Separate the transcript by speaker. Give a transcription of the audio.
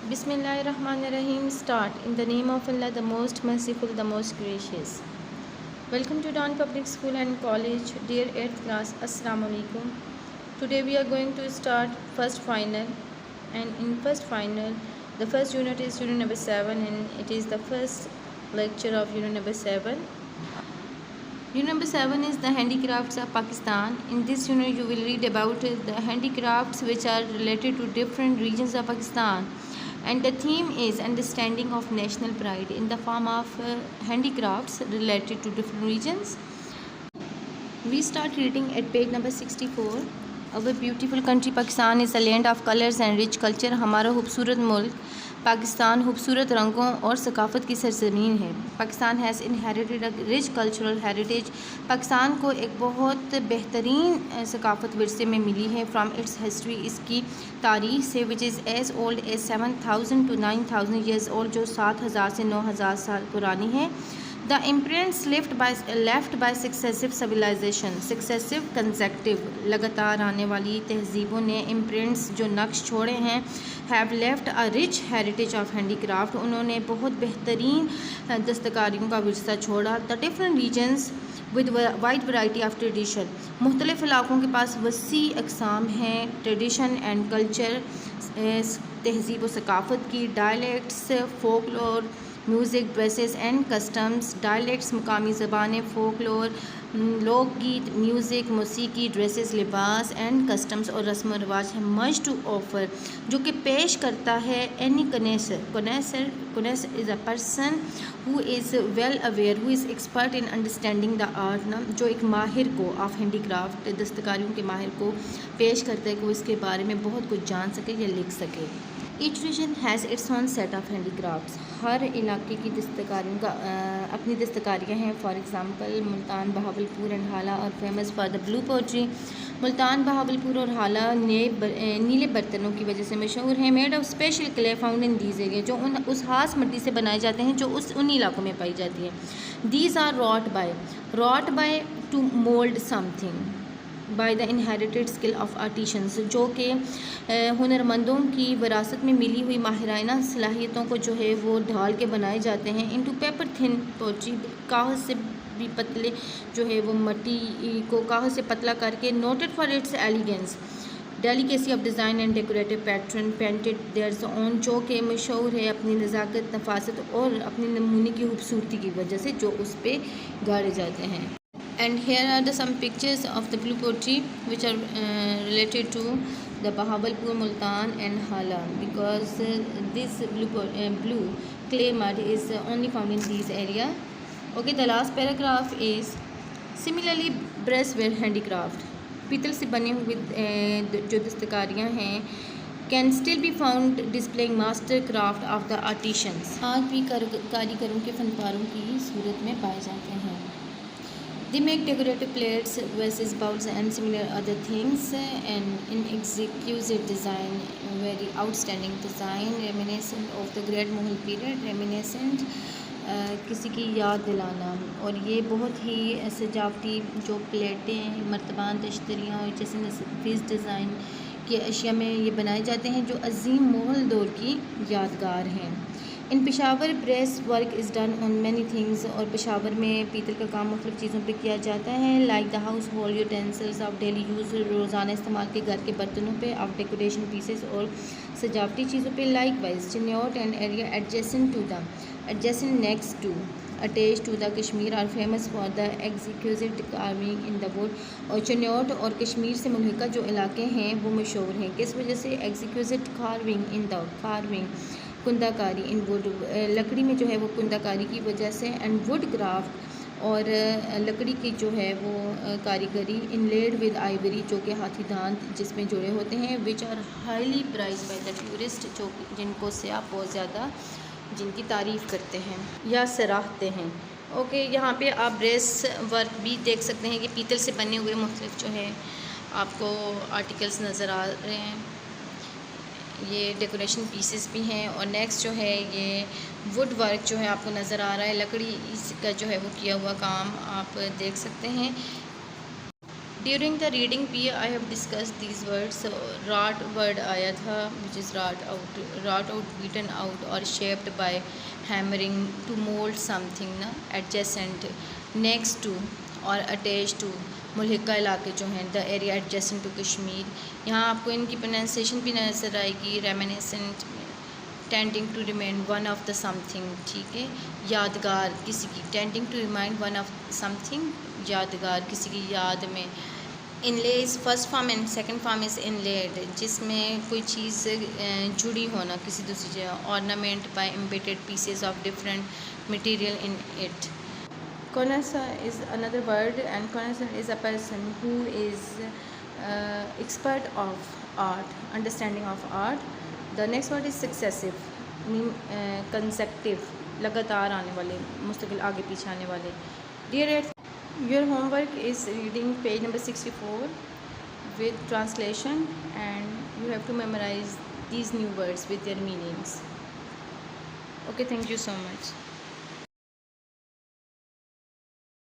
Speaker 1: Bismillahirrahmanirrahim. Start. In the name of Allah, the most merciful, the most gracious. Welcome to Dawn Public School and College, dear 8th class. Assalamu alaikum. Today we are going to start first final, and in first final, the first unit is unit number 7, and it is the first lecture of unit number 7. Unit number 7 is the handicrafts of Pakistan. In this unit you will read about the handicrafts which are related to different regions of Pakistan, and the theme is understanding of national pride in the form of handicrafts related to different regions. We start reading at page number 64. Our beautiful country Pakistan is a land of colors and rich culture. हमारा खूबसूरत मुल्क पाकिस्तान खूबसूरत रंगों और सकाफ़त की सरज़मीन है. Pakistan has inherited a rich cultural heritage. Pakistan को एक बहुत बेहतरीन सकाफ़त विरसे में मिली है फ्राम इट्स हिस्ट्री, इसकी तारीख़ से, which is as old age 7000 to 9000 years old, जो 7000 से 9000 साल पुरानी है. The imprints left by successive civilization, successive consecutive, लगातार आने वाली तहज़ीबों ने imprints जो नक्श छोड़े हैं, have left a rich heritage of handicraft, उन्होंने बहुत बेहतरीन दस्तकारियों का विरसा छोड़ा. The different regions with wide variety of tradition, मुख्तलिफ़ इलाक़ों के पास वसी अक़साम हैं ट्रेडिशन एंड कल्चर, तहज़ीब व सकाफ़त की. Dialects, folklore, music, dresses and customs. Dialects मुकामी ज़बानें, फोकलोर लोकगीत, म्यूज़िक मौसीकी, ड्रेसेस लिबास एंड कस्टम्स और रस्म व रिवाज है. मच टू ऑफ़र, जो कि पेश करता है any connoisseur. Connoisseur is a person who is well aware, who is expert in understanding the art ना, जो एक माहिर को ऑफ हैंडीक्राफ्ट, दस्तकारियों के माहिर को पेश करता है कि वो इसके बारे में बहुत कुछ जान सके या लिख सके. Each region has its own set of handicrafts, हर इलाके की दस्तकारियों का अपनी दस्तकारियाँ हैं. For example Multan, Bahawalpur and Hala are famous for the blue pottery. Multan, Bahawalpur और हाला नीले बर्तनों की वजह से मशहूर हैं. Made of special clay found in these area, जो उस खास मिट्टी से बनाए जाते हैं जो उन इलाकों में पाई जाती है. These are wrought by to mould something by the inherited skill of artisans, जो कि हुनरमंदों की विरासत में मिली हुई माहिराना सलाहियतों को जो है वो ढाल के बनाए जाते हैं. इनटू पेपर थिन पोट्री, कागज़ से भी पतले जो है वो मट्टी को कागज़ से पतला करके. Noted for its elegance, delicacy of design and decorative pattern painted theirs own, जो कि मशहूर है अपनी नज़ाकत, नफासत और अपनी नमूने की खूबसूरती की वजह से, जो उस पर गाड़े जाते हैं. And here are some pictures of the blue pottery which are related to the Bahawalpur, Multan and Hala, because this blue clay mud is only found in these area. Okay, the last paragraph is similarly brassware handicraft, पीतल से बने हुए जो दस्तकारियाँ हैं can still be found displaying master craft of the artisans, आज भी कारीगरों के फनकारों की सूरत में पाए जाते हैं. They make decorative plates, vases, bowls and similar other things, and in exquisite design, very outstanding design, reminiscent of the great Mughal period, reminiscent किसी की याद दिलाना. और ये बहुत ही सजावटी जो प्लेटें, मर्तबान, तश्तरियाँ और जैसे नफीस डिज़ाइन के अशिया में ये बनाए जाते हैं जो अजीम मुग़ल दौर की यादगार हैं. In Peshawar brass work is done on many things, और पेशावर में पीतल का काम मुख्तलिफ़ चीज़ों पे किया जाता है. Like the house hold utensils of daily use, रोज़ाना इस्तेमाल के घर के बर्तनों पे, ऑफ डेकोरेशन पीसेस और सजावटी चीज़ों पे. Likewise Chiniot and area adjacent next to attach to the Kashmir are famous for the exquisite carving in the wood, और चिन्योट और कश्मीर से मुल्हिका जो इलाके हैं वो मशहूर हैं. किस वजह से? Exquisite carving in the carving, कुंदाकारी इन वुड, लकड़ी में जो है वो कुंदाकारी की वजह से. एंड वुड क्राफ्ट, और लकड़ी की जो है वो कारीगरी. इनलेड विद आइवरी, जो कि हाथी दांत जिसमें जुड़े होते हैं. Which are highly prize by the tourist, जो जिनको सयाह बहुत ज़्यादा जिनकी तारीफ़ करते हैं या सराहते हैं. ओके, यहाँ पे आप ब्रेस वर्क भी देख सकते हैं कि पीतल से बने हुए मुख्तलिफ जो है आपको आर्टिकल्स नज़र आ रहे हैं. ये डेकोरेशन पीसेस भी हैं. और नेक्स्ट जो है ये वुड वर्क जो है आपको नज़र आ रहा है, लकड़ी इसका जो है वो किया हुआ काम आप देख सकते हैं. ड्यूरिंग द रीडिंग पी I have discuss these words. Wrought word आया था which is wrought out beaten out or shaped by hammering to mould something ना adjacent next to or attach to मुल्हिका इलाके जो हैं the area adjacent to Kashmir. यहाँ आपको इनकी प्रोनाउंसिएशन भी नज़र आएगी. Reminiscent tending to remind one of the something. ठीक है, यादगार किसी की. Tending to remind one of something, यादगार किसी की याद में. Inlay is first form and second form is inlaid, जिसमें कोई चीज़ जुड़ी होना किसी दूसरी जगह. Ornament by embedded pieces of different material in it. Connoisseur is another word, and connoisseur is a person who is expert of art, understanding of art. The next word is successive, mean consecutive, लगातार आने वाले, मुस्तकिल आगे पीछे आने वाले. Dear Ed, your homework is reading page number 64 with translation, and you have to memorize these new words with their meanings. Okay, thank you so much.